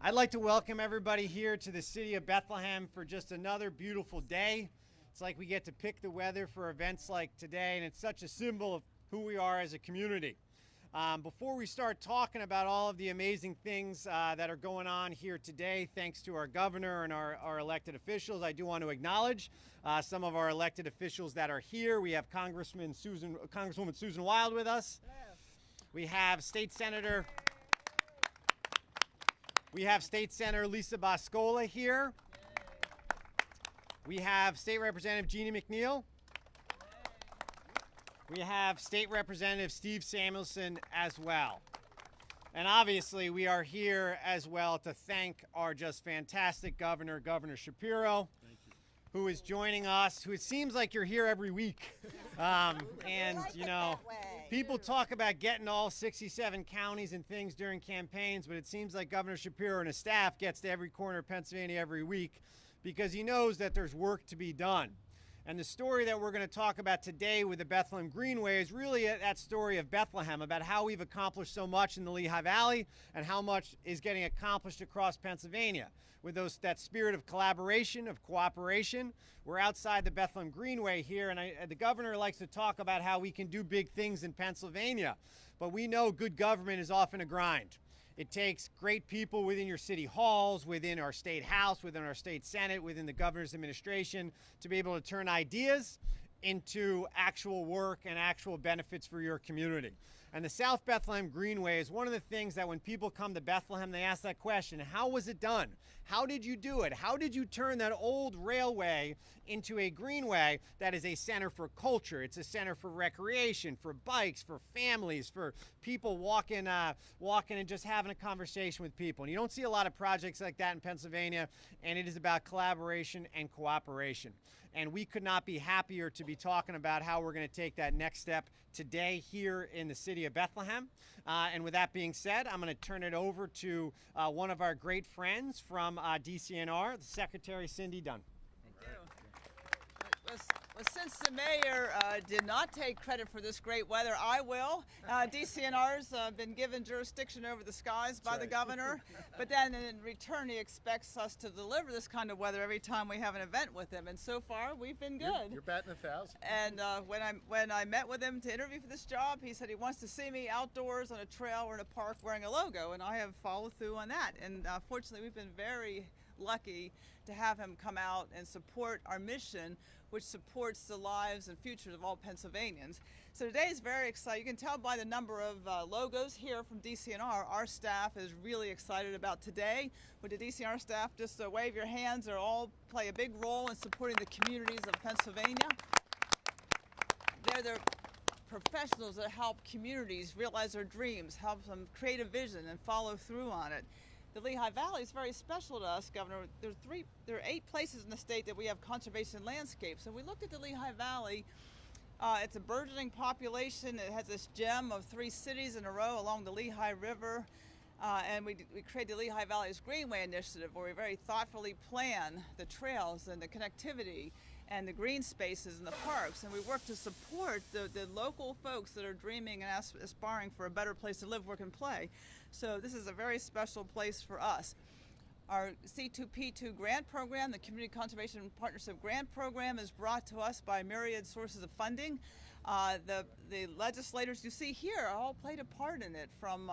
I'd like to welcome everybody here to the city of Bethlehem for just another beautiful day. It's like we get to pick the weather for events like today, and it's such a symbol of who we are as a community. Before we start talking about all of the amazing things that are going on here today, thanks to our governor and our elected officials, I do want to acknowledge some of our elected officials that are here. We have Congresswoman Susan Wild with us. We have State Senator Lisa Boscola here. We have State Representative Jeannie McNeil. We have State Representative Steve Samuelson as well. And obviously we are here as well to thank our just fantastic governor, Governor Shapiro, who is joining us, who it seems like you're here every week. People talk about getting all 67 counties and things during campaigns, but it seems like Governor Shapiro and his staff gets to every corner of Pennsylvania every week because he knows that there's work to be done. And the story that we're going to talk about today with the Bethlehem Greenway is really that story of Bethlehem, about how we've accomplished so much in the Lehigh Valley and how much is getting accomplished across Pennsylvania. With that spirit of collaboration, of cooperation, we're outside the Bethlehem Greenway here, and the governor likes to talk about how we can do big things in Pennsylvania. But we know good government is often a grind. It takes great people within your city halls, within our state house, within our state senate, within the governor's administration to be able to turn ideas into actual work and actual benefits for your community. And the South Bethlehem Greenway is one of the things that when people come to Bethlehem, they ask that question: how was it done? How did you do it? How did you turn that old railway into a greenway that is a center for culture? It's a center for recreation, for bikes, for families, for people walking and just having a conversation with people. And you don't see a lot of projects like that in Pennsylvania, and it is about collaboration and cooperation. And we could not be happier to be talking about how we're going to take that next step today here in the city of Bethlehem. And with that being said, I'm going to turn it over to one of our great friends from DCNR, the Secretary Cindy Dunn. Thank you. Well, since the mayor did not take credit for this great weather, I will. DCNR's been given jurisdiction over the skies by the governor, but then in return he expects us to deliver this kind of weather every time we have an event with him, and so far we've been good. You're batting 1,000. And when I met with him to interview for this job, he said he wants to see me outdoors on a trail or in a park wearing a logo, and I have followed through on that. And fortunately we've been very lucky to have him come out and support our mission, which supports the lives and futures of all Pennsylvanians. So today is very exciting. You can tell by the number of logos here from DCNR, our staff is really excited about today. With the DCNR staff, just wave your hands, they all play a big role in supporting the communities of Pennsylvania. They're the professionals that help communities realize their dreams, help them create a vision and follow through on it. The Lehigh Valley is very special to us, Governor. There are 8 places in the state that we have conservation landscapes. And we looked at the Lehigh Valley. It's a burgeoning population. It has this gem of 3 cities in a row along the Lehigh River. And we created the Lehigh Valley's Greenway Initiative, where we very thoughtfully plan the trails and the connectivity and the green spaces and the parks. And we work to support the local folks that are dreaming and aspiring for a better place to live, work, and play. So this is a very special place for us. Our C2P2 grant program, the Community Conservation Partnership Grant Program, is brought to us by myriad sources of funding. The legislators you see here all played a part in it, from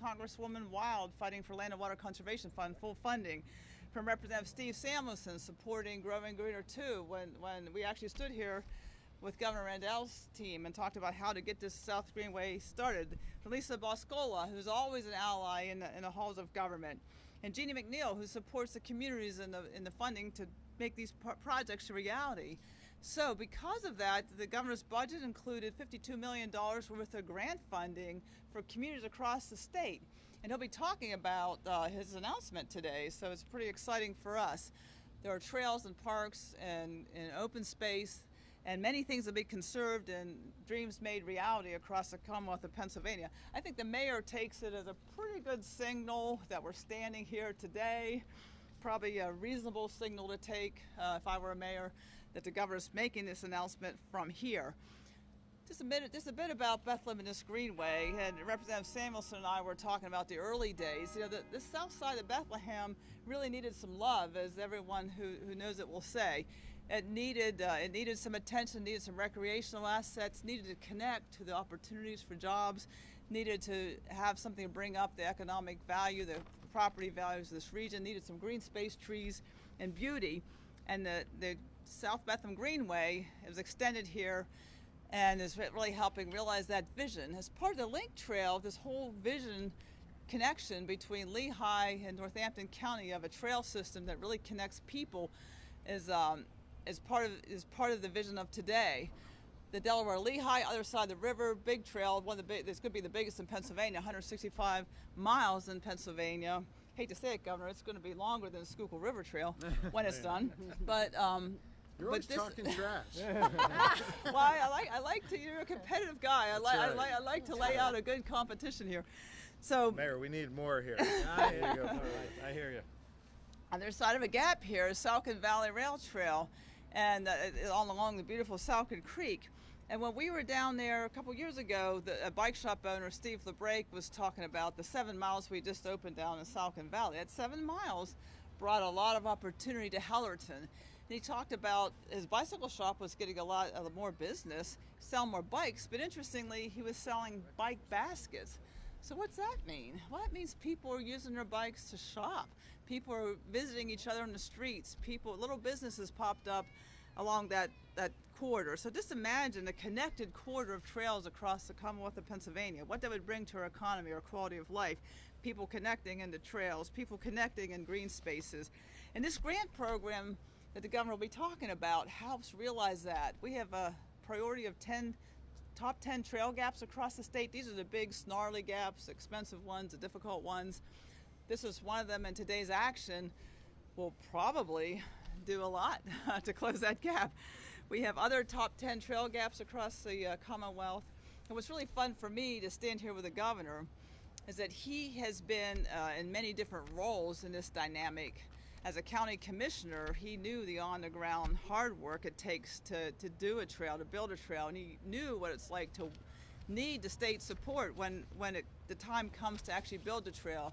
Congresswoman Wild fighting for Land and Water Conservation Fund, full funding, from Representative Steve Samuelson supporting Growing Greener 2 when we actually stood here with Governor Randall's team and talked about how to get this South Greenway started. From Lisa Boscola, who's always an ally in the halls of government, and Jeannie McNeil, who supports the communities in the funding to make these projects a reality. So because of that, the governor's budget included $52 million worth of grant funding for communities across the state. And he'll be talking about his announcement today, so it's pretty exciting for us. There are trails and parks and open space, and many things will be conserved and dreams made reality across the Commonwealth of Pennsylvania. I think the mayor takes it as a pretty good signal that we're standing here today. Probably a reasonable signal to take if I were a mayor, that the governor's making this announcement from here. Just a bit about Bethlehem and this Greenway. And Representative Samuelson and I were talking about the early days. You know, the south side of Bethlehem really needed some love, as everyone who knows it will say. It needed some attention, needed some recreational assets, needed to connect to the opportunities for jobs, needed to have something to bring up the economic value, the property values of this region, needed some green space, trees, and beauty. And the South Bethlehem Greenway is extended here and is really helping realize that vision. As part of the Link Trail, this whole vision connection between Lehigh and Northampton County of a trail system that really connects people is part of the vision of today. The Delaware Lehigh, other side of the river, big trail, it's going to be the biggest in Pennsylvania, 165 miles in Pennsylvania. Hate to say it, Governor, it's going to be longer than the Schuylkill River Trail when it's done. But you're always talking trash. Well, I like to. You're a competitive guy. I like to lay out a good competition here. So, Mayor, we need more here. I hear you. On the other side of a gap here is Salcon Valley Rail Trail, and all along the beautiful Salcon Creek. And when we were down there a couple years ago, the bike shop owner, Steve LeBrake, was talking about the 7 miles we just opened down in Salcon Valley. That 7 miles brought a lot of opportunity to Hellerton. And he talked about his bicycle shop was getting a lot more business, selling more bikes, but interestingly, he was selling bike baskets. So what's that mean? Well, that means people are using their bikes to shop. People are visiting each other in the streets. Little businesses popped up along that corridor. So just imagine a connected corridor of trails across the Commonwealth of Pennsylvania, what that would bring to our economy, our quality of life. People connecting into trails, people connecting in green spaces. And this grant program that the governor will be talking about helps realize that. We have a priority of top 10 trail gaps across the state. These are the big snarly gaps, expensive ones, the difficult ones. This is one of them, and today's action will probably do a lot to close that gap. We have other top 10 trail gaps across the Commonwealth. And what's really fun for me to stand here with the governor is that he has been in many different roles in this dynamic. As a county commissioner, he knew the on-the-ground hard work it takes to do a trail, to build a trail, and he knew what it's like to need the state support when the time comes to actually build a trail.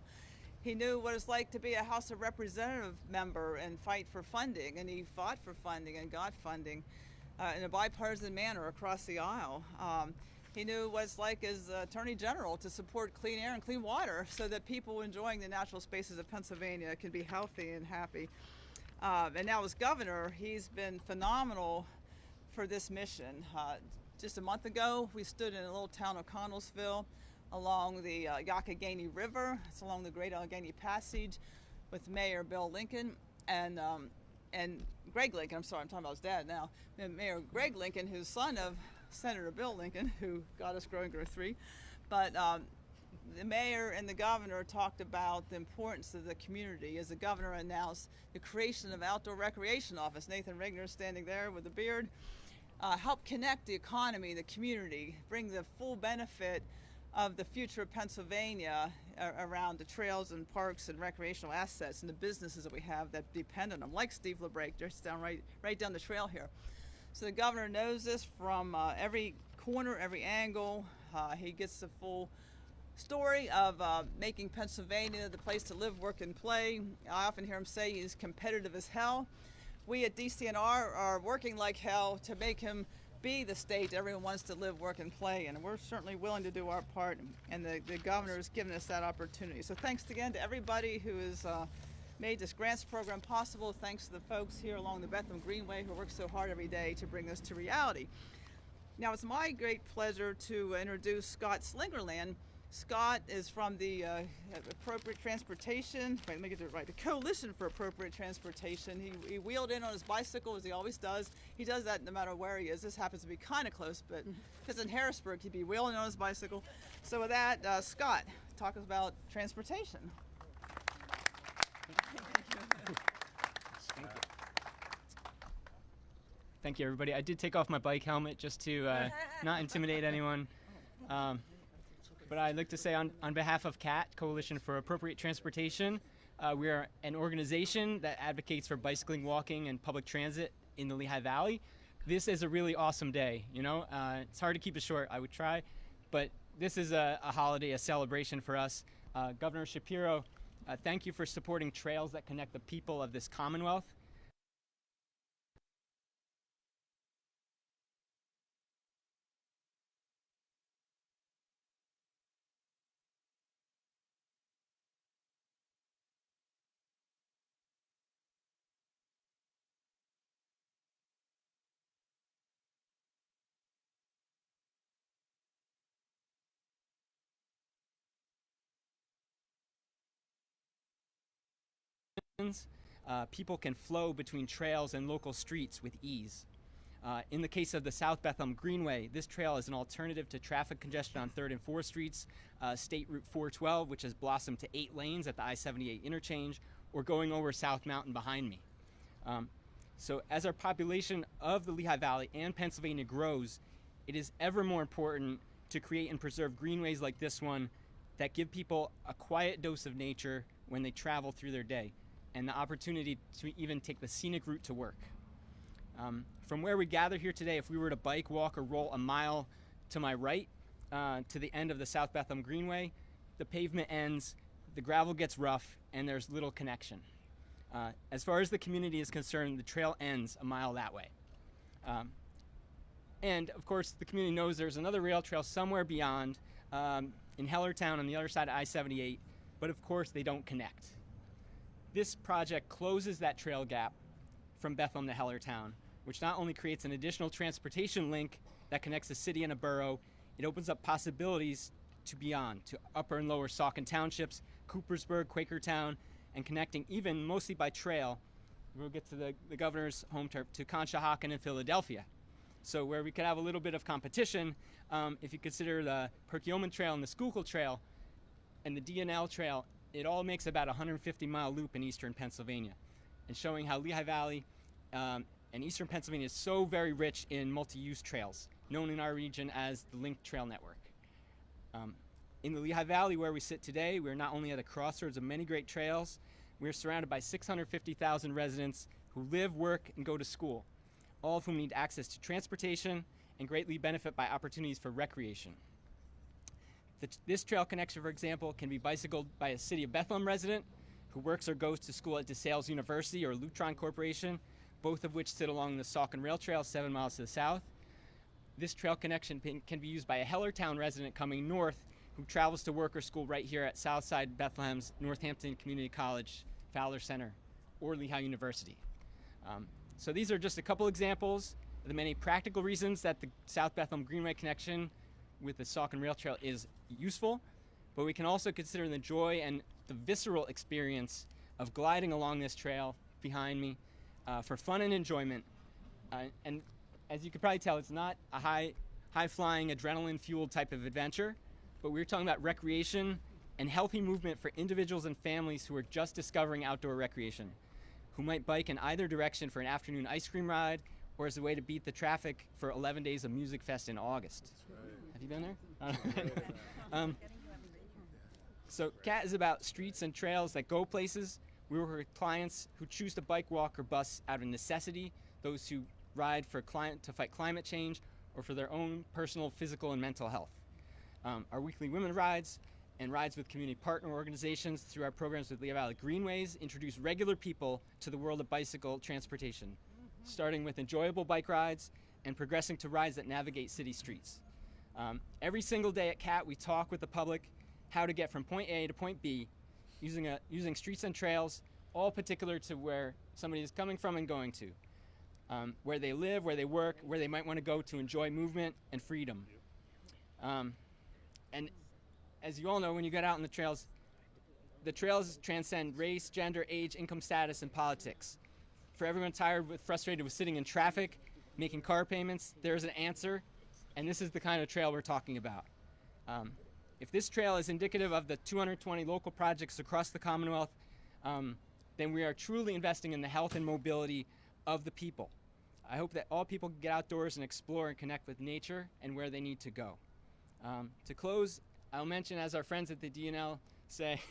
He knew what it's like to be a House of Representative member and fight for funding, and he fought for funding and got funding in a bipartisan manner across the aisle. He knew what it's like as Attorney General to support clean air and clean water so that people enjoying the natural spaces of Pennsylvania can be healthy and happy. And now as governor, he's been phenomenal for this mission. Just a month ago, we stood in a little town of Connellsville along the Youghiogheny River. It's along the Great Allegheny Passage with Mayor Bill Lincoln and Greg Lincoln. I'm sorry, I'm talking about his dad now. And Mayor Greg Lincoln, who's son of Senator Bill Lincoln, who got us growing to 3. But the mayor and the governor talked about the importance of the community as the governor announced the creation of Outdoor Recreation Office. Nathan Regner standing there with a beard. Help connect the economy, the community, bring the full benefit of the future of Pennsylvania around the trails and parks and recreational assets and the businesses that we have that depend on them, like Steve LeBrake, just down right down the trail here. So the governor knows this from every corner, every angle. He gets the full story of making Pennsylvania the place to live, work, and play. I often hear him say he's competitive as hell. We at DCNR are working like hell to make him be the state everyone wants to live, work, and play in. And we're certainly willing to do our part, and the governor has given us that opportunity. So thanks again to everybody who has made this grants program possible. Thanks to the folks here along the Bethlehem Greenway who work so hard every day to bring this to reality. Now it's my great pleasure to introduce Scott Slingerland. Scott is from the Appropriate Transportation, let me get it right, the Coalition for Appropriate Transportation. He wheeled in on his bicycle, as he always does. He does that no matter where he is. This happens to be kind of close, but if it's in Harrisburg, he'd be wheeling on his bicycle. So with that, Scott, talk about transportation. Thank you, everybody. I did take off my bike helmet just to not intimidate anyone. But I'd like to say on behalf of CAT, Coalition for Appropriate Transportation, we are an organization that advocates for bicycling, walking, and public transit in the Lehigh Valley. this is a really awesome day. You know, it's hard to keep it short. I would try, but this is a holiday, a celebration for us. Governor Shapiro, thank you for supporting trails that connect the people of this Commonwealth. People can flow between trails and local streets with ease. In the case of the South Bethlehem Greenway, this trail is an alternative to traffic congestion on 3rd and 4th Streets, State Route 412, which has blossomed to 8 lanes at the I-78 interchange, or going over South Mountain behind me. So as our population of the Lehigh Valley and Pennsylvania grows, it is ever more important to create and preserve greenways like this one that give people a quiet dose of nature when they travel through their day, and the opportunity to even take the scenic route to work. From where we gather here today, if we were to bike, walk, or roll a mile to my right to the end of the South Bethlehem Greenway, the pavement ends, the gravel gets rough, and there's little connection. As far as the community is concerned, the trail ends a mile that way. And of course, the community knows there's another rail trail somewhere beyond in Hellertown on the other side of I-78, but of course they don't connect. This project closes that trail gap from Bethlehem to Hellertown, which not only creates an additional transportation link that connects the city and a borough, it opens up possibilities to beyond, to upper and lower Saucon townships, Coopersburg, Quakertown, and connecting even mostly by trail, we'll get to the governor's home turf, to Conshohocken and Philadelphia. So where we could have a little bit of competition, if you consider the Perkiomen Trail and the Schuylkill Trail and the D&L Trail, it all makes about a 150-mile loop in eastern Pennsylvania, and showing how Lehigh Valley and eastern Pennsylvania is so very rich in multi-use trails, known in our region as the Link Trail Network. In the Lehigh Valley where we sit today, we're not only at a crossroads of many great trails, we're surrounded by 650,000 residents who live, work, and go to school, all of whom need access to transportation and greatly benefit by opportunities for recreation. This trail connection, for example, can be bicycled by a City of Bethlehem resident who works or goes to school at DeSales University or Lutron Corporation, both of which sit along the Saucon Rail Trail 7 miles to the south. This trail connection can be used by a Hellertown resident coming north who travels to work or school right here at Southside Bethlehem's Northampton Community College, Fowler Center, or Lehigh University. So these are just a couple examples of the many practical reasons that the South Bethlehem Greenway connection with the Saucon Rail Trail is useful, but we can also consider the joy and the visceral experience of gliding along this trail behind me for fun and enjoyment. And as you can probably tell, it's not a high-flying, adrenaline-fueled type of adventure, but we're talking about recreation and healthy movement for individuals and families who are just discovering outdoor recreation, who might bike in either direction for an afternoon ice cream ride or as a way to beat the traffic for 11 days of Music Fest in August. Have you been there? So CAT is about streets and trails that go places. We work with clients who choose to bike, walk, or bus out of necessity, those who ride to fight climate change or for their own personal physical and mental health. Our weekly women rides and rides with community partner organizations through our programs with Lehigh Valley Greenways introduce regular people to the world of bicycle transportation, starting with enjoyable bike rides and progressing to rides that navigate city streets. Every single day at CAT, we talk with the public how to get from point A to point B using streets and trails, all particular to where somebody is coming from and going to, where they live, where they work, where they might want to go to enjoy movement and freedom. And as you all know, when you get out on the trails transcend race, gender, age, income status, and politics. For everyone frustrated with sitting in traffic, making car payments, there's an answer, and this is the kind of trail we're talking about. If this trail is indicative of the 220 local projects across the Commonwealth, then we are truly investing in the health and mobility of the people. I hope that all people can get outdoors and explore and connect with nature and where they need to go. To close, I'll mention, as our friends at the D&L say,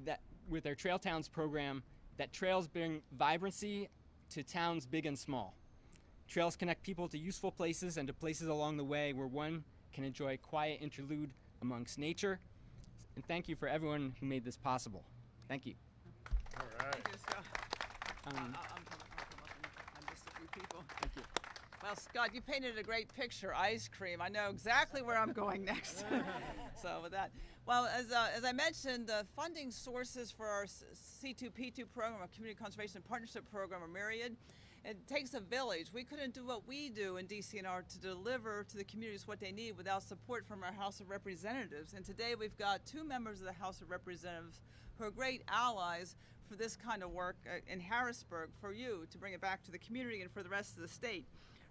that with their Trail Towns program, that trails bring vibrancy to towns big and small. Trails connect people to useful places and to places along the way where one can enjoy a quiet interlude amongst nature. And thank you for everyone who made this possible. Thank you. All right. Thank you, Scott. Um, I'll come up and I missed a few people. Thank you. Well, Scott, you painted a great picture, ice cream. I know exactly where I'm going next. So with that, well, as I mentioned, the funding sources for our C2P2 program, our Community Conservation Partnership Program, are myriad. It takes a village. We couldn't do what we do in DCNR to deliver to the communities what they need without support from our House of Representatives. And today we've got 2 members of the House of Representatives who are great allies for this kind of work in Harrisburg, for you to bring it back to the community and for the rest of the state.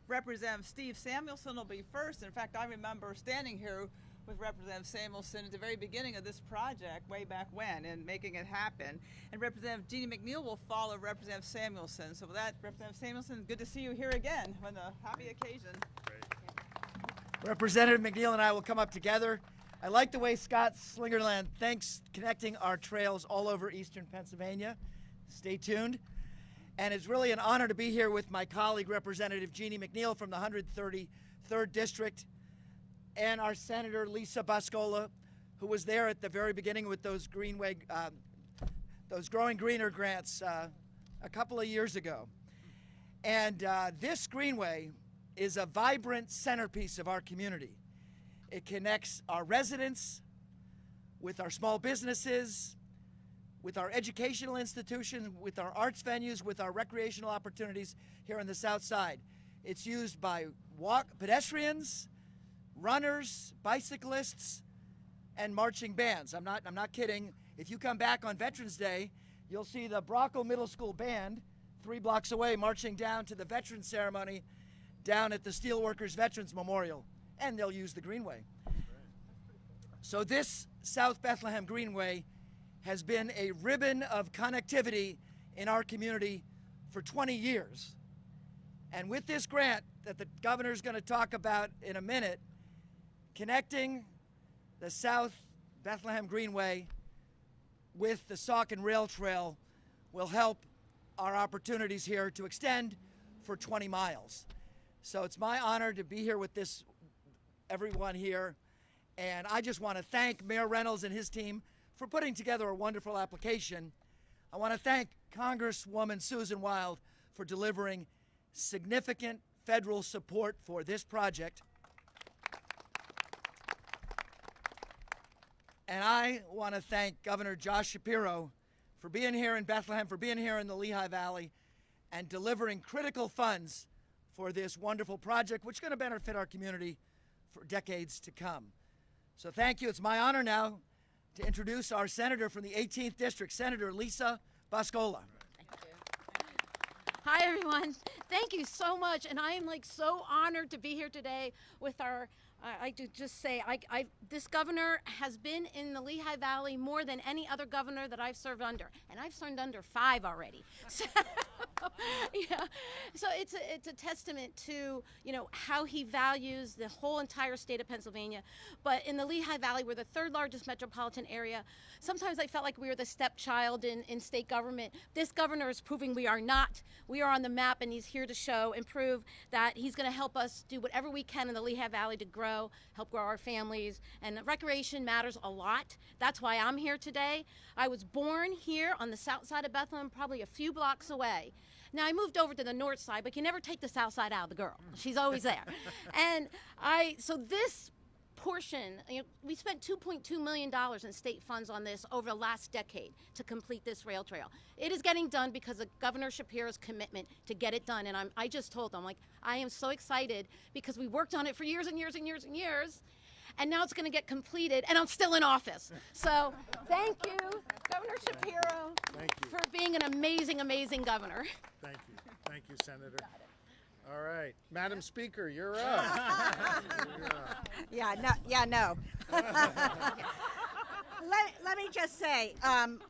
Representative Steve Samuelson will be first. In fact, I remember standing here with Representative Samuelson at the very beginning of this project, way back when, and making it happen. And Representative Jeannie McNeil will follow Representative Samuelson. So with that, Representative Samuelson, good to see you here again on a happy occasion. Great. Representative McNeil and I will come up together. I like the way Scott Slingerland thanks connecting our trails all over eastern Pennsylvania. Stay tuned. And it's really an honor to be here with my colleague, Representative Jeannie McNeil from the 133rd District, and our Senator Lisa Boscola, who was there at the very beginning with those those Growing Greener grants a couple of years ago. And this greenway is a vibrant centerpiece of our community. It connects our residents with our small businesses, with our educational institutions, with our arts venues, with our recreational opportunities here on the South Side. It's used by pedestrians, runners, bicyclists, and marching bands. I'm not kidding. If you come back on Veterans Day, you'll see the Brocco Middle School band 3 blocks away marching down to the Veterans Ceremony down at the Steelworkers Veterans Memorial, and they'll use the Greenway. So this South Bethlehem Greenway has been a ribbon of connectivity in our community for 20 years. And with this grant that the governor's going to talk about in a minute, connecting the South Bethlehem Greenway with the Saucon Rail Trail will help our opportunities here to extend for 20 miles. So it's my honor to be here with everyone here. And I just want to thank Mayor Reynolds and his team for putting together a wonderful application. I want to thank Congresswoman Susan Wild for delivering significant federal support for this project. And I want to thank Governor Josh Shapiro for being here in Bethlehem, for being here in the Lehigh Valley, and delivering critical funds for this wonderful project, which is going to benefit our community for decades to come. So thank you. It's my honor now to introduce our senator from the 18th District, Senator Lisa Boscola. Hi, everyone. Thank you so much. And I am so honored to be here today with our, I do just say, this governor has been in the Lehigh Valley more than any other governor that I've served under. And I've served under 5 already. So, yeah. So it's a testament to, how he values the whole entire state of Pennsylvania. But in the Lehigh Valley, we're the 3rd largest metropolitan area. Sometimes I felt like we were the stepchild in state government. This governor is proving we are not. We are on the map, and he's here to show and prove that he's going to help us do whatever we can in the Lehigh Valley to help grow our families. And recreation matters a lot. That's why I'm here today. I was born here on the south side of Bethlehem, probably a few blocks away. Now, I moved over to the north side, but you never take the south side out of the girl. She's always there. And so this portion, we spent $2.2 million in state funds on this over the last decade to complete this rail trail. It is getting done because of Governor Shapiro's commitment to get it done. And I just told him, I am so excited because we worked on it for years and years and years and years. And now it's going to get completed, and I'm still in office. So thank you, Governor Shapiro, for being an amazing, amazing governor. Thank you. Thank you, Senator. All right. Madam Speaker, you're up. Yeah, no. Let me just say, I'm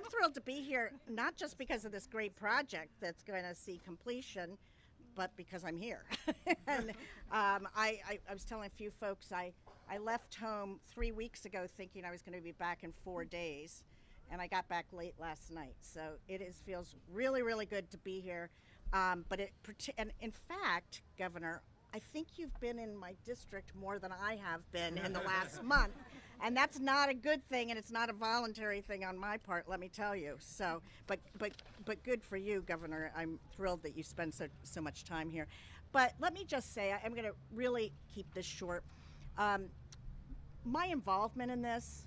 thrilled to be here, not just because of this great project that's going to see completion, but because I'm here. And I was telling a few folks, I left home 3 weeks ago thinking I was going to be back in 4 days, and I got back late last night. So it feels really, really good to be here. And in fact, Governor, I think you've been in my district more than I have been in the last month, and that's not a good thing, and it's not a voluntary thing on my part, let me tell you. So, but good for you, Governor. I'm thrilled that you spend so much time here. But let me just say, I'm going to really keep this short. My involvement in this,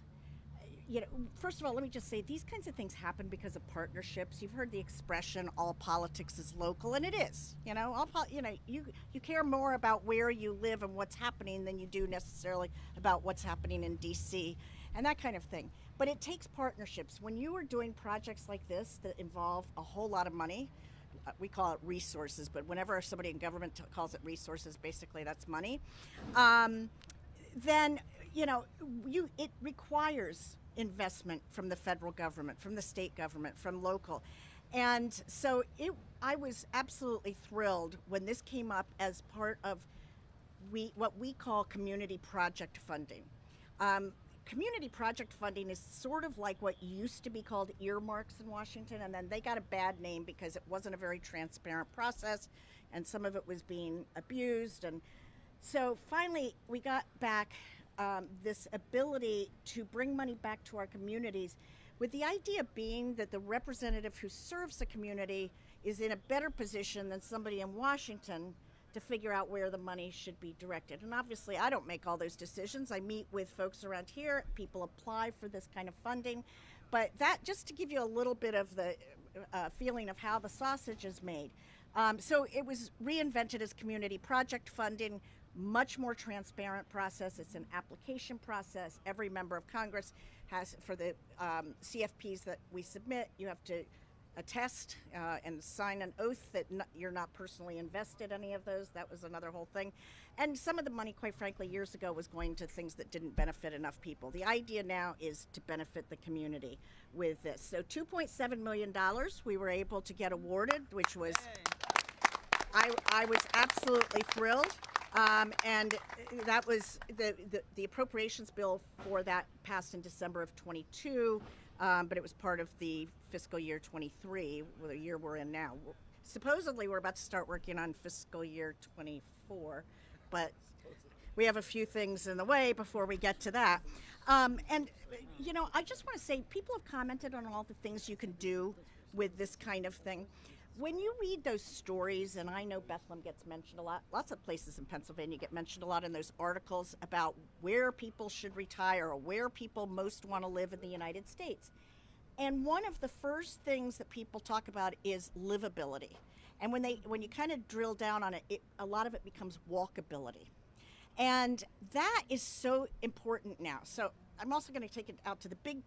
first of all, let me just say these kinds of things happen because of partnerships. You've heard the expression "all politics is local," and it is. You care more about where you live and what's happening than you do necessarily about what's happening in D.C. and that kind of thing. But it takes partnerships. When you are doing projects like this that involve a whole lot of money, we call it resources, but whenever somebody in government calls it resources, basically that's money. Then it requires investment from the federal government, from the state government, from local. And so I was absolutely thrilled when this came up as part of what we call community project funding. Community project funding is sort of like what used to be called earmarks in Washington, and then they got a bad name because it wasn't a very transparent process, and some of it was being abused. And so finally we got back this ability to bring money back to our communities, with the idea being that the representative who serves the community is in a better position than somebody in Washington to figure out where the money should be directed. And obviously I don't make all those decisions. I meet with folks around here, people apply for this kind of funding, but that just to give you a little bit of the feeling of how the sausage is made. So it was reinvented as community project funding, much more transparent process. It's an application process. Every member of Congress has, for the CFPs that we submit, you have to attest and sign an oath that you're not personally invested any of those. That was another whole thing. And some of the money, quite frankly, years ago was going to things that didn't benefit enough people. The idea now is to benefit the community with this. So $2.7 million we were able to get awarded, which was, I was absolutely thrilled. And that was the appropriations bill for that passed in December of 22, but it was part of the fiscal year 23, the year we're in now. Supposedly we're about to start working on fiscal year 24, but we have a few things in the way before we get to that. And I just want to say, people have commented on all the things you can do with this kind of thing. When you read those stories, and I know Bethlehem gets mentioned a lot, lots of places in Pennsylvania get mentioned a lot in those articles about where people should retire or where people most want to live in the United States. And one of the first things that people talk about is livability. And when you kind of drill down on it, a lot of it becomes walkability. And that is so important now. So I'm also going to take it out to the big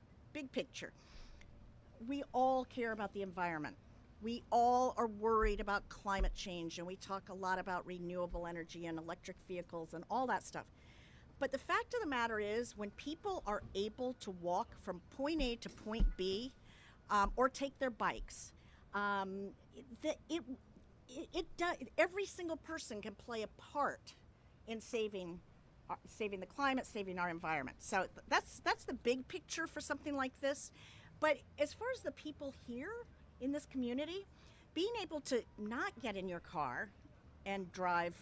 picture. We all care about the environment. We all are worried about climate change, and we talk a lot about renewable energy and electric vehicles and all that stuff. But the fact of the matter is, when people are able to walk from point A to point B, or take their bikes, every single person can play a part in saving the climate, saving our environment. So that's the big picture for something like this. But as far as the people here in this community, being able to not get in your car and drive,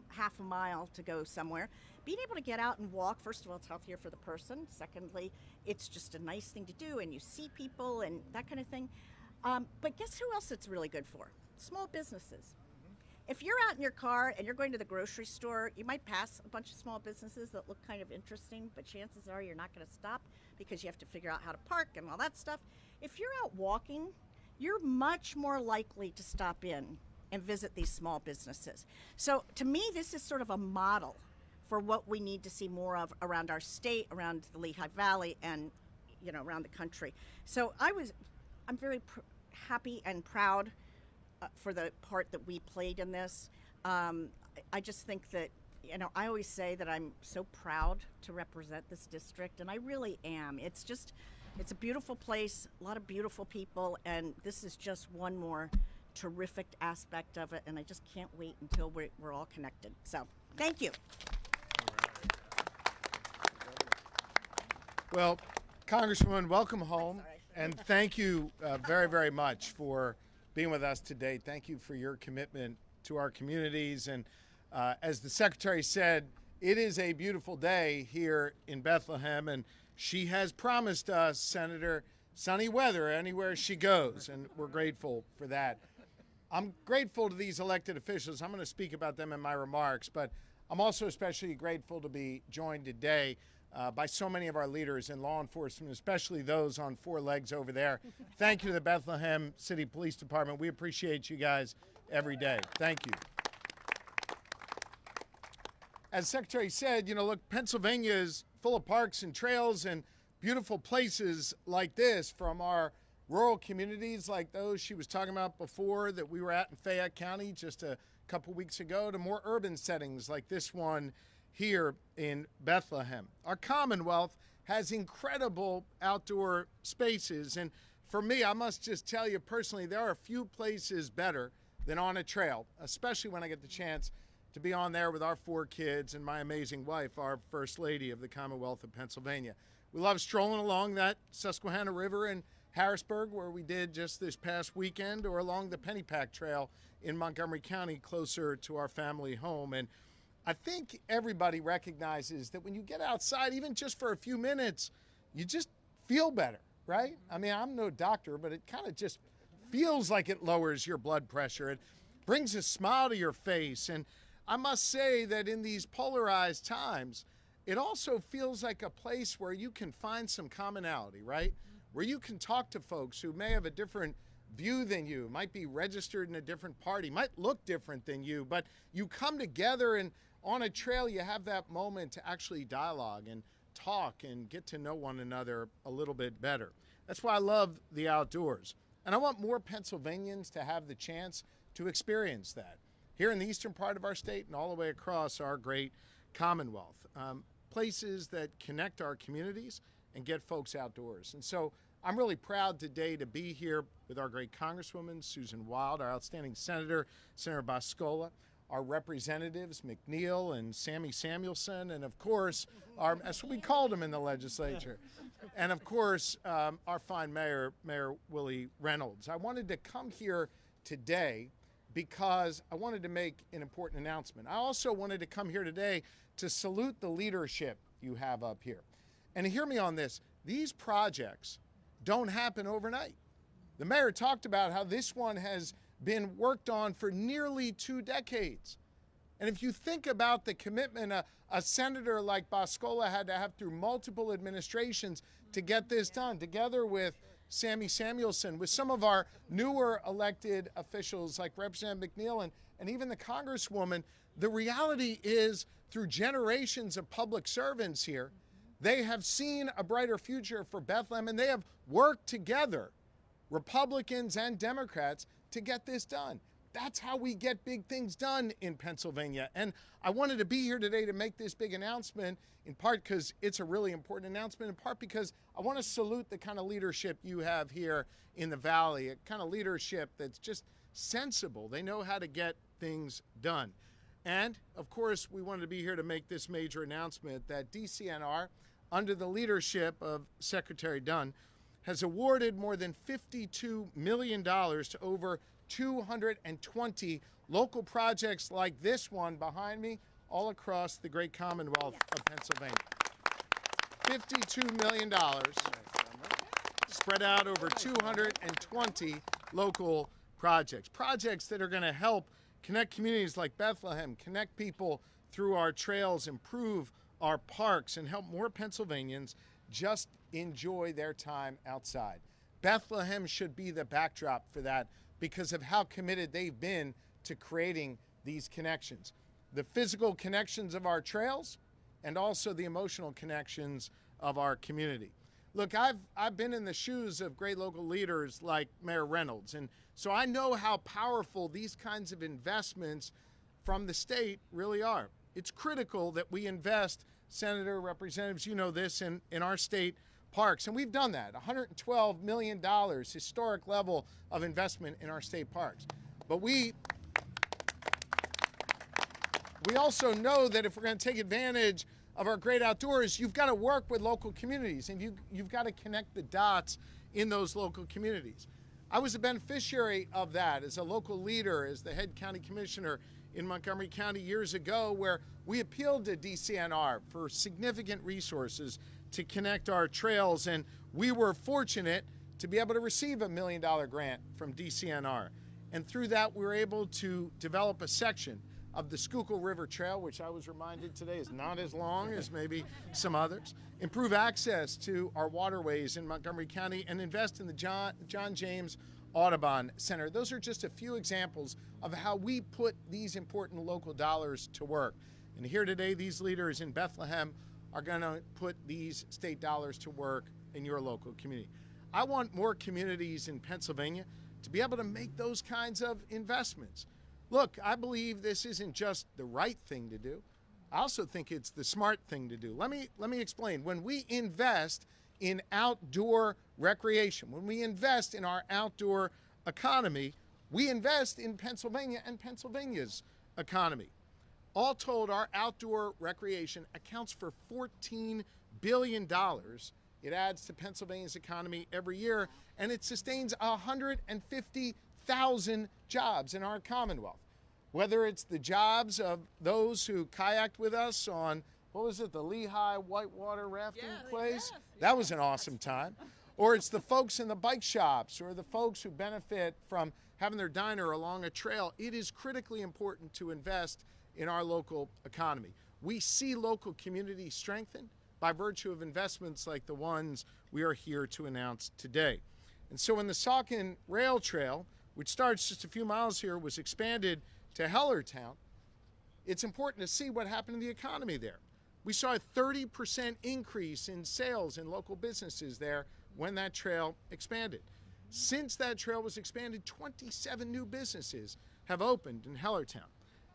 half a mile to go somewhere, being able to get out and walk, first of all, it's healthier for the person. Secondly, it's just a nice thing to do, and you see people and that kind of thing. But guess who else it's really good for? Small businesses. If you're out in your car and you're going to the grocery store, you might pass a bunch of small businesses that look kind of interesting, but chances are you're not going to stop because you have to figure out how to park and all that stuff. If you're out walking, you're much more likely to stop in and visit these small businesses. So to me, this is sort of a model for what we need to see more of around our state, around the Lehigh Valley, and around the country. So I'm very happy and proud for the part that we played in this. I just think that, I always say that I'm so proud to represent this district, and I really am. It's a beautiful place, a lot of beautiful people, and this is just one more terrific aspect of it, and I just can't wait until we're all connected. So, thank you. Well, Congresswoman, welcome home, and thank you very, very much for being with us today. Thank you for your commitment to our communities. And as the Secretary said, it is a beautiful day here in Bethlehem, and she has promised us, Senator, sunny weather anywhere she goes, and we're grateful for that. I'm grateful to these elected officials. I'm going to speak about them in my remarks, but I'm also especially grateful to be joined today by so many of our leaders in law enforcement, especially those on four legs over there. Thank you to the Bethlehem City Police Department. We appreciate you guys every day. Thank you. As the Secretary said, look, Pennsylvania is full of parks and trails and beautiful places like this, from our rural communities like those she was talking about before that we were at in Fayette County just a couple weeks ago, to more urban settings like this one here in Bethlehem. Our Commonwealth has incredible outdoor spaces, and for me, I must just tell you personally, there are a few places better than on a trail, especially when I get the chance to be on there with our four kids and my amazing wife, our First Lady of the Commonwealth of Pennsylvania. We love strolling along that Susquehanna River in Harrisburg, where we did just this past weekend, or along the Pennypack Trail in Montgomery County, closer to our family home. And I think everybody recognizes that when you get outside, even just for a few minutes, you just feel better, right? I mean, I'm no doctor, but it kind of just feels like it lowers your blood pressure. It brings a smile to your face. And I must say that in these polarized times, it also feels like a place where you can find some commonality, right? Where you can talk to folks who may have a different view than you, might be registered in a different party, might look different than you, but you come together, and on a trail you have that moment to actually dialogue and talk and get to know one another a little bit better. That's why I love the outdoors. And I want more Pennsylvanians to have the chance to experience that here in the eastern part of our state and all the way across our great Commonwealth. Places that connect our communities and get folks outdoors. And so I'm really proud today to be here with our great Congresswoman, Susan Wild, our outstanding Senator, Senator Boscola, our representatives, McNeil and Sammy Samuelson, and of course, that's what we called him in the legislature. And of course, our fine mayor, Mayor Willie Reynolds. I wanted to come here today because I wanted to make an important announcement. I also wanted to come here today to salute the leadership you have up here. And hear me on this, these projects don't happen overnight. The mayor talked about how this one has been worked on for nearly 2 decades. And if you think about the commitment a senator like Boscola had to have through multiple administrations to get this done, together with Sammy Samuelson, with some of our newer elected officials like Representative McNeil and even the Congresswoman, the reality is, through generations of public servants here, they have seen a brighter future for Bethlehem, and they have worked together, Republicans and Democrats, to get this done. That's how we get big things done in Pennsylvania. And I wanted to be here today to make this big announcement, in part because it's a really important announcement, in part because I want to salute the kind of leadership you have here in the Valley, a kind of leadership that's just sensible. They know how to get things done. And, of course, we wanted to be here to make this major announcement that DCNR, under the leadership of Secretary Dunn, has awarded more than $52 million to over 220 local projects like this one behind me all across the great Commonwealth of Pennsylvania. $52 million spread out over 220 local projects. Projects that are going to help connect communities like Bethlehem, connect people through our trails, improve our parks, and help more Pennsylvanians just enjoy their time outside. Bethlehem should be the backdrop for that because of how committed they've been to creating these connections. The physical connections of our trails and also the emotional connections of our community. Look, I've been in the shoes of great local leaders like Mayor Reynolds, and so I know how powerful these kinds of investments from the state really are. It's critical that we invest, Senator, representatives, you know this, in our state parks, and we've done that. $112 million, historic level of investment in our state parks. But we also know that if we're going to take advantage of our great outdoors, you've got to work with local communities, and you've got to connect the dots in those local communities. I was a beneficiary of that as a local leader, as the head county commissioner in Montgomery County years ago, where we appealed to DCNR for significant resources to connect our trails, and we were fortunate to be able to receive a $1 million grant from DCNR. And through that, we were able to develop a section of the Schuylkill River Trail, which I was reminded today is not as long as maybe some others, improve access to our waterways in Montgomery County, and invest in the John James Audubon Center. Those are just a few examples of how we put these important local dollars to work. And here today, these leaders in Bethlehem are going to put these state dollars to work in your local community. I want more communities in Pennsylvania to be able to make those kinds of investments. Look, I believe this isn't just the right thing to do. I also think it's the smart thing to do. Let me explain. When we invest in outdoor recreation, when we invest in our outdoor economy, we invest in Pennsylvania and Pennsylvania's economy. All told, our outdoor recreation accounts for $14 billion. It adds to Pennsylvania's economy every year, and it sustains 150,000 jobs in our Commonwealth. Whether it's the jobs of those who kayaked with us on, what was it, the Lehigh Whitewater rafting place? That was an awesome time. Or it's the folks in the bike shops, or the folks who benefit from having their diner along a trail. It is critically important to invest in our local economy. We see local communities strengthen by virtue of investments like the ones we are here to announce today. And so when the Saucon Rail Trail, which starts just a few miles here, was expanded to Hellertown, it's important to see what happened to the economy there. We saw a 30% increase in sales in local businesses there when that trail expanded. Since that trail was expanded, 27 new businesses have opened in Hellertown.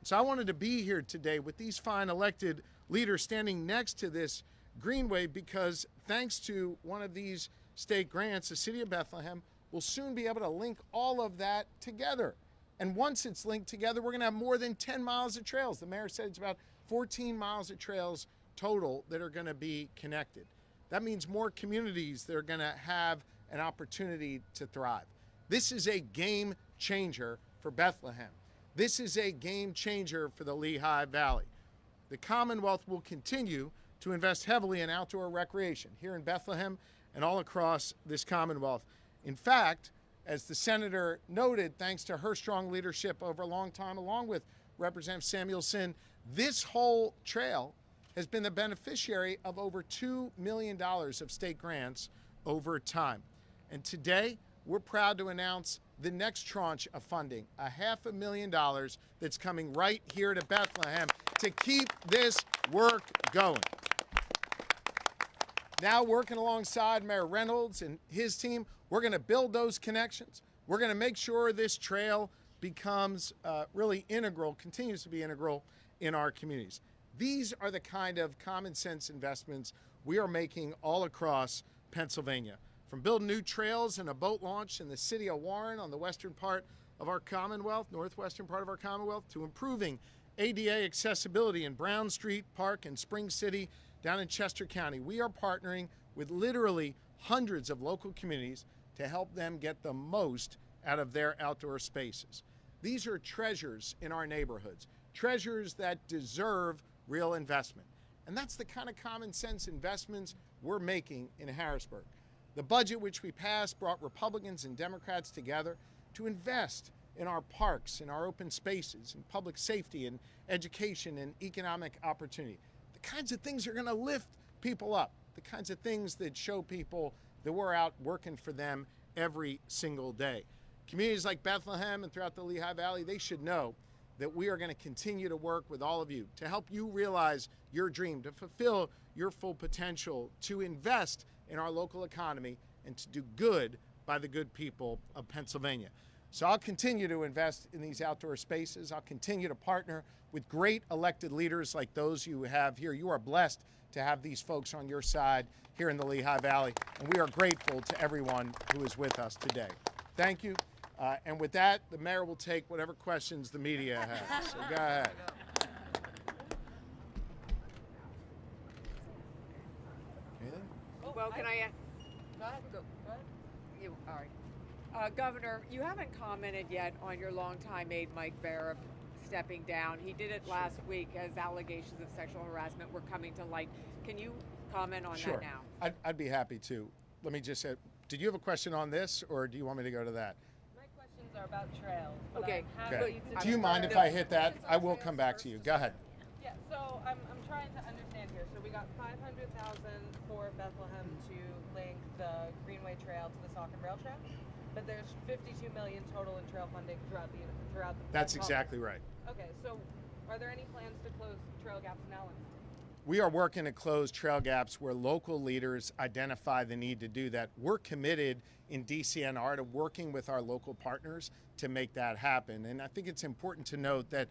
So I wanted to be here today with these fine elected leaders standing next to this greenway, because thanks to one of these state grants, the city of Bethlehem will soon be able to link all of that together. And once it's linked together, we're going to have more than 10 miles of trails. The mayor said it's about 14 miles of trails total that are going to be connected. That means more communities that are going to have an opportunity to thrive. This is a game changer for Bethlehem. This is a game changer for the Lehigh Valley. The Commonwealth will continue to invest heavily in outdoor recreation here in Bethlehem and all across this Commonwealth. In fact, as the senator noted, thanks to her strong leadership over a long time, along with Representative Samuelson, this whole trail has been the beneficiary of over $2 million of state grants over time. And today, we're proud to announce the next tranche of funding, $500,000 that's coming right here to Bethlehem to keep this work going. Now, working alongside Mayor Reynolds and his team, we're going to build those connections. We're going to make sure this trail becomes really integral, continues to be integral in our communities. These are the kind of common sense investments we are making all across Pennsylvania. From building new trails and a boat launch in the city of Warren on the western part of our Commonwealth, northwestern part of our Commonwealth, to improving ADA accessibility in Brown Street Park and Spring City down in Chester County. We are partnering with literally hundreds of local communities to help them get the most out of their outdoor spaces. These are treasures in our neighborhoods, treasures that deserve real investment. And that's the kind of common sense investments we're making in Harrisburg. The budget which we passed brought Republicans and Democrats together to invest in our parks, in our open spaces, in public safety and education and economic opportunity. The kinds of things that are going to lift people up, the kinds of things that show people that we're out working for them every single day. Communities like Bethlehem and throughout the Lehigh Valley, they should know that we are going to continue to work with all of you to help you realize your dream, to fulfill your full potential, to invest in our local economy, and to do good by the good people of Pennsylvania. So I'll continue to invest in these outdoor spaces. I'll continue to partner with great elected leaders like those you have here. You are blessed to have these folks on your side here in the Lehigh Valley, and we are grateful to everyone who is with us today. Thank you. And with that, the mayor will take whatever questions the media has. So go ahead. Anything? Well, can I ask? Go ahead. You, all right. Governor, you haven't commented yet on your longtime aide Mike Barrett stepping down. He did it last week as allegations of sexual harassment were coming to light. Can you comment on Sure. that now? I'd be happy to. Let me just say, did you have a question on this, or do you want me to go to that? My questions are about trails. But Okay. I'm Okay. happy to Do you mind if I hit that? I will come back to you. Go ahead. Yeah, so I'm trying to understand here. So we got 500,000 for Bethlehem to link the Greenway Trail to the Saucon Rail Trail, but there's 52 million total in trail funding throughout the That's college. exactly right. Okay, so are there any plans to close trail gaps in Allentown? We are working to close trail gaps where local leaders identify the need to do that. We're committed in DCNR to working with our local partners to make that happen. And I think it's important to note that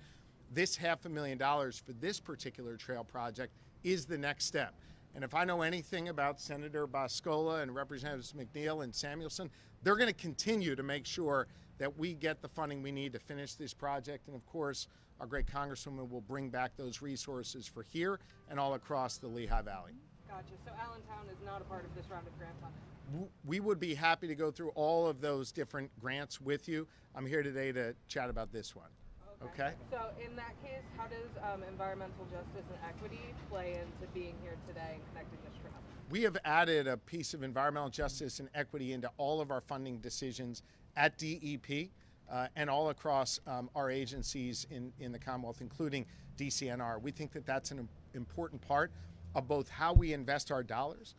this $500,000 for this particular trail project is the next step. And if I know anything about Senator Boscola and Representatives McNeil and Samuelson, they're going to continue to make sure that we get the funding we need to finish this project. And of course, our great Congresswoman will bring back those resources for here and all across the Lehigh Valley. Gotcha. So Allentown is not a part of this round of grant funding. We would be happy to go through all of those different grants with you. I'm here today to chat about this one. Okay? So in that case, how does environmental justice and equity play into being here today and connecting this trail? We have added a piece of environmental justice and equity into all of our funding decisions at DEP and all across our agencies in the Commonwealth, including DCNR. We think that that's an important part of both how we invest our dollars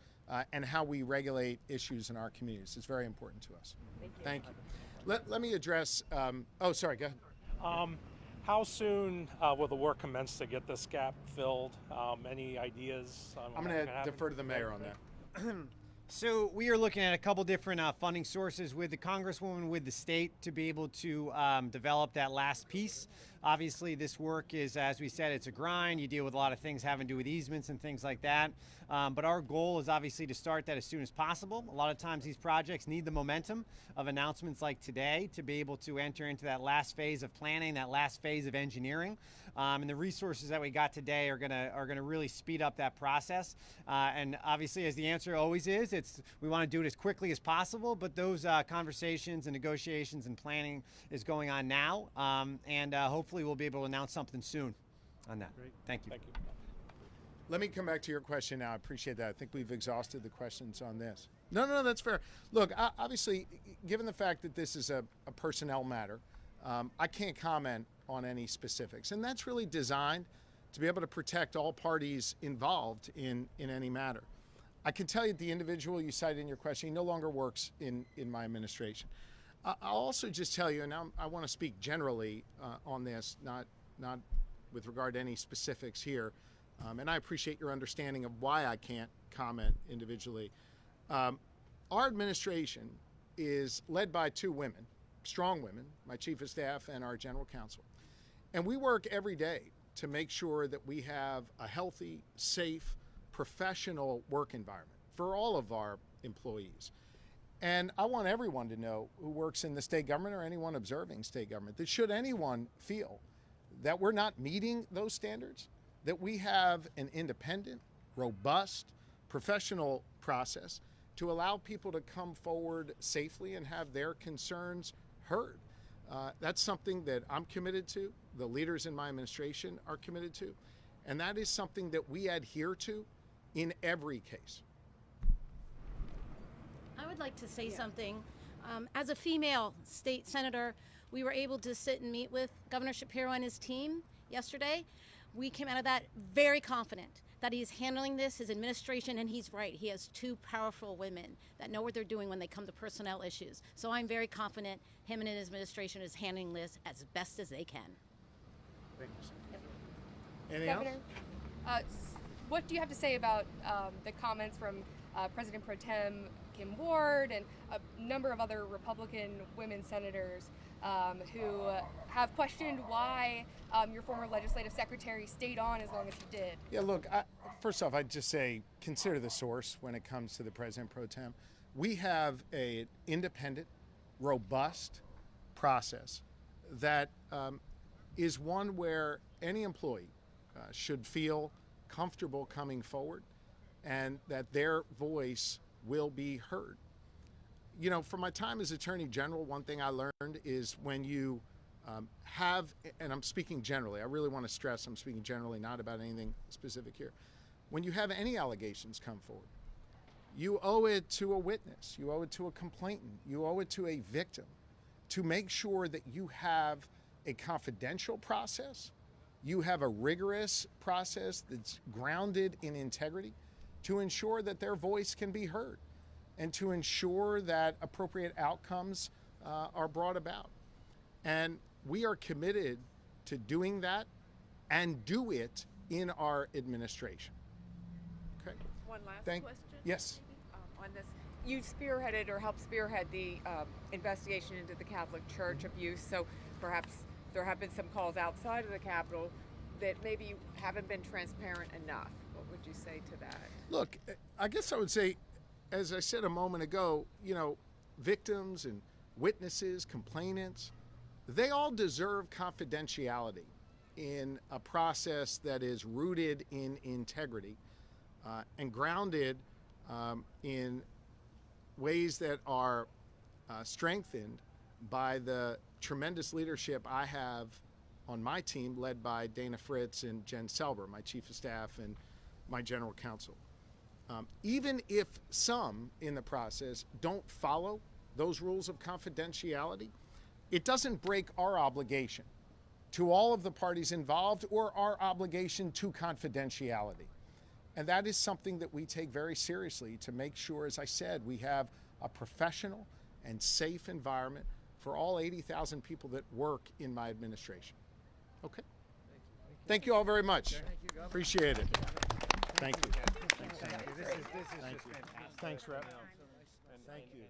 and how we regulate issues in our communities. It's very important to us. Thank you. Let me address, oh, sorry, go ahead. How soon will the work commence to get this gap filled? Any ideas? I'm going to defer to the mayor on that. So we are looking at a couple different funding sources with the Congresswoman, with the state, to be able to develop that last piece. Obviously, this work is, as we said, it's a grind. You deal with a lot of things having to do with easements and things like that. But our goal is obviously to start that as soon as possible. A lot of times these projects need the momentum of announcements like today to be able to enter into that last phase of planning, that last phase of engineering. And the resources that we got today are gonna really speed up that process. And obviously, as the answer always is, we want to do it as quickly as possible. But those conversations and negotiations and planning is going on now, and hopefully we'll be able to announce something soon on that. Great. Thank you. Thank you. Let me come back to your question now. I appreciate that. I think we've exhausted the questions on this. No, that's fair. Look, obviously, given the fact that this is a personnel matter, I can't comment on any specifics. And that's really designed to be able to protect all parties involved in any matter. I can tell you the individual you cited in your question, he no longer works in my administration. I'll also just tell you, and I want to speak generally on this, not with regard to any specifics here, and I appreciate your understanding of why I can't comment individually. Our administration is led by two women, strong women, my chief of staff and our general counsel. And we work every day to make sure that we have a healthy, safe, professional work environment for all of our employees. And I want everyone to know who works in the state government or anyone observing state government that should anyone feel that we're not meeting those standards, that we have an independent, robust, professional process to allow people to come forward safely and have their concerns heard. That's something that I'm committed to, the leaders in my administration are committed to, and that is something that we adhere to in every case. I would like to say something. As a female state senator, we were able to sit and meet with Governor Shapiro and his team yesterday. We came out of that very confident that he's handling this, his administration, and he's right. He has two powerful women that know what they're doing when they come to personnel issues. So I'm very confident him and his administration is handling this as best as they can. Thanks. Anything else? Governor, what do you have to say about the comments from President Pro Tem Kim Ward and a number of other Republican women senators who have questioned why your former legislative secretary stayed on as long as he did? Yeah, look, first off, I'd just say consider the source when it comes to the President Pro Tem. We have an independent, robust process that is one where any employee should feel comfortable coming forward and that their voice will be heard. you know, from my time as Attorney General, one thing I learned is when you have, and I'm speaking generally, I really want to stress I'm speaking generally, not about anything specific here. When you have any allegations come forward, you owe it to a witness, you owe it to a complainant, you owe it to a victim to make sure that you have a confidential process, you have a rigorous process that's grounded in integrity to ensure that their voice can be heard and to ensure that appropriate outcomes are brought about. And we are committed to doing that and do it in our administration. Okay. One last question? Yes. On this, you spearheaded or helped spearhead the investigation into the Catholic Church abuse. So perhaps there have been some calls outside of the Capitol that maybe haven't been transparent enough. What would you say to that? Look, I guess I would say, as I said a moment ago, you know, victims and witnesses, complainants, they all deserve confidentiality in a process that is rooted in integrity and grounded in ways that are strengthened by the tremendous leadership I have on my team, led by Dana Fritz and Jen Selber, my chief of staff and my general counsel. Even if some in the process don't follow those rules of confidentiality, it doesn't break our obligation to all of the parties involved or our obligation to confidentiality. And that is something that we take very seriously to make sure, as I said, we have a professional and safe environment for all 80,000 people that work in my administration. Okay? Thank you all very much. Appreciate it. Thank you. This is just fantastic. Thanks, Rep. Thank you.